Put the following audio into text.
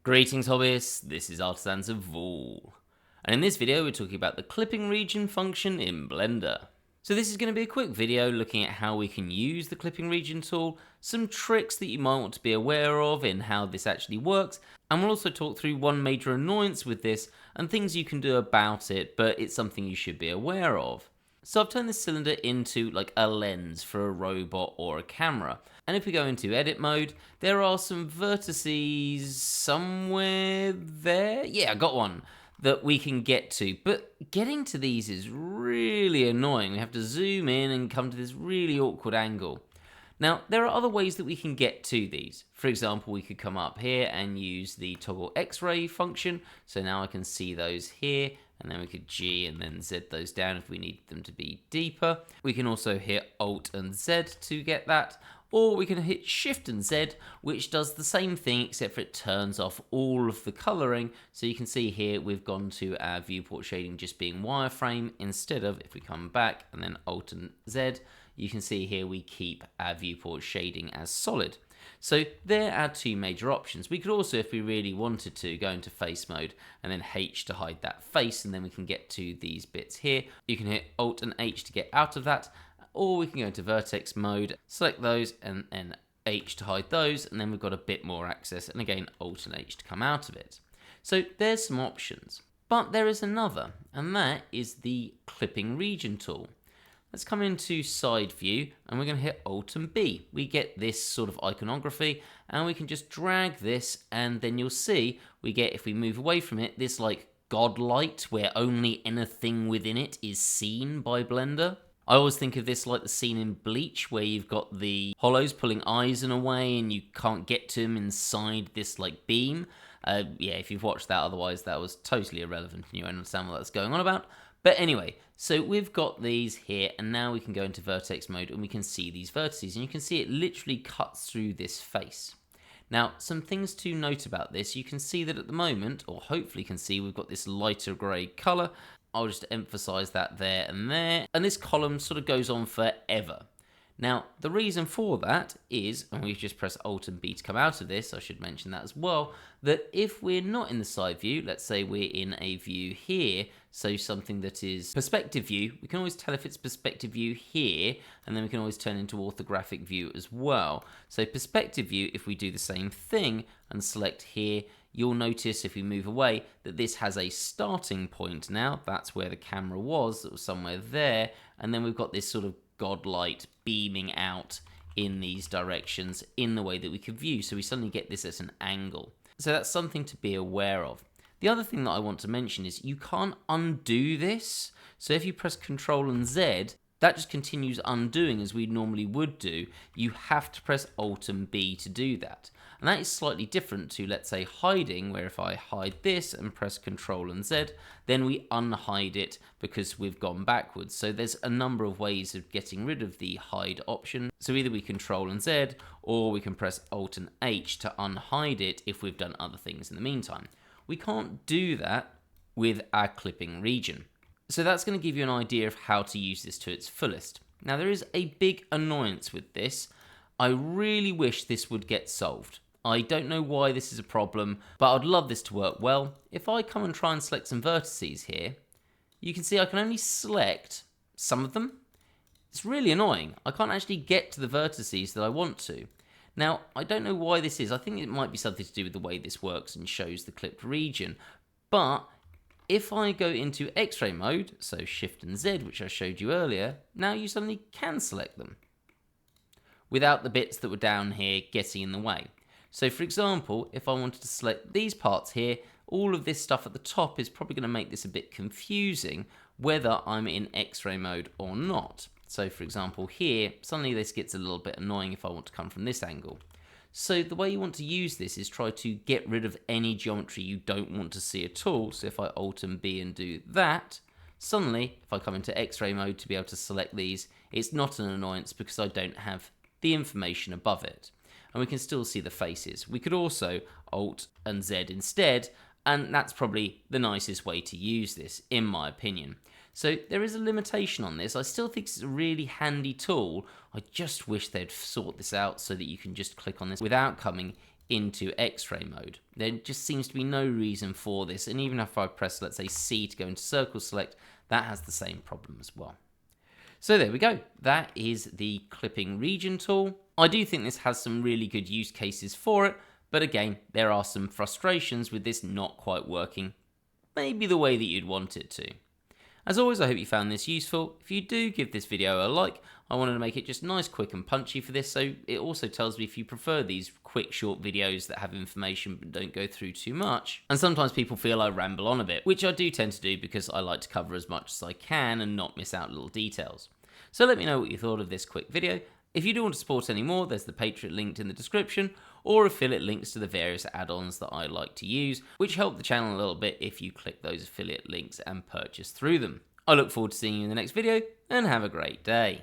Greetings hobbyists, this is Artisans of Vool, and in this video we're talking about the clipping region function in Blender. So this is going to be a quick video looking at how we can use the clipping region tool, some tricks that you might want to be aware of in how this actually works, and we'll also talk through one major annoyance with this and things you can do about it, but it's something you should be aware of. So I've turned this cylinder into like a lens for a robot or a camera. And if we go into edit mode, there are some vertices somewhere there. Yeah, I got one that we can get to. But getting to these is really annoying. We have to zoom in and come to this really awkward angle. Now, there are other ways that we can get to these. For example, we could come up here and use the toggle X-ray function. So now I can see those here. And then we could G and then Z those down if we need them to be deeper. We can also hit Alt and Z to get that. Or we can hit Shift and Z, which does the same thing except for it turns off all of the colouring. So you can see here we've gone to our viewport shading just being wireframe instead of, if we come back and then Alt and Z, you can see here we keep our viewport shading as solid. So there are two major options. We could also, if we really wanted to, go into face mode and then H to hide that face, and then we can get to these bits here. You can hit Alt and H to get out of that, or we can go into vertex mode, select those and then H to hide those, and then we've got a bit more access, and again Alt and H to come out of it. So there's some options. But there is another, and that is the clipping region tool. Let's come into side view and we're going to hit Alt and B. We get this sort of iconography and we can just drag this, and then you'll see we get, if we move away from it, this like God light where only anything within it is seen by Blender. I always think of this like the scene in Bleach where you've got the hollows pulling eyes in a way and you can't get to them inside this like beam. Yeah, if you've watched that, otherwise that was totally irrelevant and you don't understand what that's going on about. But anyway, so we've got these here, and now we can go into vertex mode and we can see these vertices, and you can see it literally cuts through this face. Now, some things to note about this, you can see that at the moment, or hopefully can see, we've got this lighter grey colour. I'll just emphasise that there, and this column sort of goes on forever. Now, the reason for that is, and we just press Alt and B to come out of this, I should mention that as well, that if we're not in the side view, let's say we're in a view here, so something that is perspective view, we can always tell if it's perspective view here, and then we can always turn into orthographic view as well. So perspective view, if we do the same thing and select here, you'll notice if we move away that this has a starting point now. That's where the camera was, it was somewhere there, and then we've got this sort of godlight beaming out in these directions in the way that we could view, so we suddenly get this at an angle. So that's something to be aware of. The other thing that I want to mention is you can't undo this. So if you press Ctrl and Z, that just continues undoing as we normally would do. You have to press Alt and B to do that. And that is slightly different to, let's say, hiding, where if I hide this and press Ctrl and Z, then we unhide it because we've gone backwards. So there's a number of ways of getting rid of the hide option. So either we Ctrl and Z, or we can press Alt and H to unhide it if we've done other things in the meantime. We can't do that with our clipping region. So that's going to give you an idea of how to use this to its fullest. Now there is a big annoyance with this. I really wish this would get solved. I don't know why this is a problem, but I'd love this to work well. If I come and try and select some vertices here, you can see I can only select some of them. It's really annoying. I can't actually get to the vertices that I want to. Now, I don't know why this is. I think it might be something to do with the way this works and shows the clipped region. But if I go into X-ray mode, so Shift and Z, which I showed you earlier, now you suddenly can select them without the bits that were down here getting in the way. So for example, if I wanted to select these parts here, all of this stuff at the top is probably going to make this a bit confusing whether I'm in X-ray mode or not. So for example here, suddenly this gets a little bit annoying if I want to come from this angle. So the way you want to use this is try to get rid of any geometry you don't want to see at all. So if I Alt and B and do that, suddenly if I come into X-ray mode to be able to select these, it's not an annoyance because I don't have the information above it. And we can still see the faces. We could also Alt and Z instead, and that's probably the nicest way to use this, in my opinion. So there is a limitation on this. I still think it's a really handy tool. I just wish they'd sort this out so that you can just click on this without coming into X-ray mode. There just seems to be no reason for this, and even if I press, let's say, C to go into circle select, that has the same problem as well. So there we go, that is the clipping region tool. I do think this has some really good use cases for it, but again, there are some frustrations with this not quite working maybe the way that you'd want it to. As always, I hope you found this useful. If you do, give this video a like. I wanted to make it just nice, quick and punchy for this, so it also tells me if you prefer these quick, short videos that have information but don't go through too much. And sometimes people feel I ramble on a bit, which I do tend to do because I like to cover as much as I can and not miss out little details. So let me know what you thought of this quick video. If you do want to support any more, there's the Patreon linked in the description, or affiliate links to the various add-ons that I like to use, which help the channel a little bit if you click those affiliate links and purchase through them. I look forward to seeing you in the next video, and have a great day.